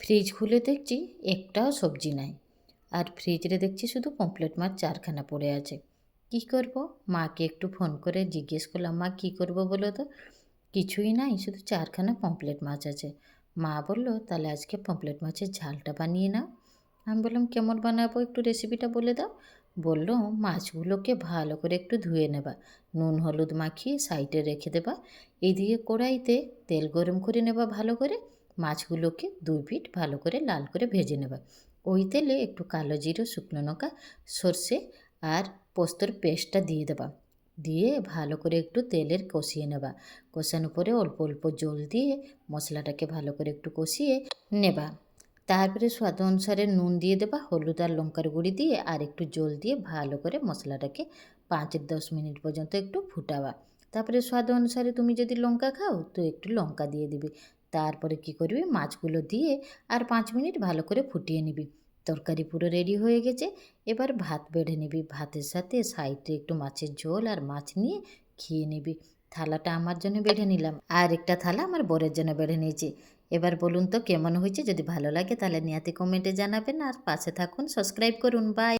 Fridge খুলে দেখছি একটাও সবজি নাই, আর ফ্রিজে দেখছি শুধু পমফ্রেট মাছ 4খানা পড়ে আছে। কি করব? মাকে একটু ফোন করে জিজ্ঞেস করলাম, মা কী করব বলো তো? কিছুই নাই, শুধু 4খানা পমফ্রেট মাছ আছে। মা বলল, তাহলে আজকে পমফ্রেট মাছের ঝালটা বানিয়ে নাও। আমি বললাম, কেমন বানাবো, একটু রেসিপিটা বলে দাও। বলল, মাছগুলোকে ভালো করে একটু ধুয়ে নেবা, নুন হলুদ মাখিয়ে সাইডে রেখে দেবা, এদিকে কড়াইতে তেল গরম করে নেবা ভালো করে, মাছগুলোকে 2 পিঠ ভালো করে লাল করে ভেজে নেবা। ওই তেলে একটু কালো জিরে, শুকনো লঙ্কা, সর্ষে আর পোস্তর পেস্টটা দিয়ে দেবা, দিয়ে ভালো করে একটু তেলের কষিয়ে নেবা। কষানোর পরে অল্প অল্প জল দিয়ে মশলাটাকে ভালো করে একটু কষিয়ে নেবা। তারপরে স্বাদ অনুসারে নুন দিয়ে দেবা, হলুদ আর লঙ্কার গুঁড়ি দিয়ে আর একটু জল দিয়ে ভালো করে মশলাটাকে 5-10 মিনিট পর্যন্ত একটু ফুটাবা। তারপরে স্বাদ অনুসারে তুমি যদি লঙ্কা খাও তো একটু লঙ্কা দিয়ে দিবি। তারপরে কি করবি, মাছগুলো দিয়ে আর 5 মিনিট ভালো করে ফুটিয়ে নিবি। তরকারি পুরো রেডি হয়ে গেছে। এবার ভাত বেড়ে নিবি, ভাতের সাথে সাইডে একটু মাছের ঝোল আর মাছ নিয়ে খেয়ে নিবি। থালাটা আমার জন্য বেড়ে নিলাম, আর একটা থালা আমার বরের জন্য বেড়ে নিয়েছি। এবার বলুন তো কেমন হয়েছে? যদি ভালো লাগে তাহলে নিহাতি কমেন্টে জানাবেন, আর পাশে থাকুন, সাবস্ক্রাইব করুন। বাই।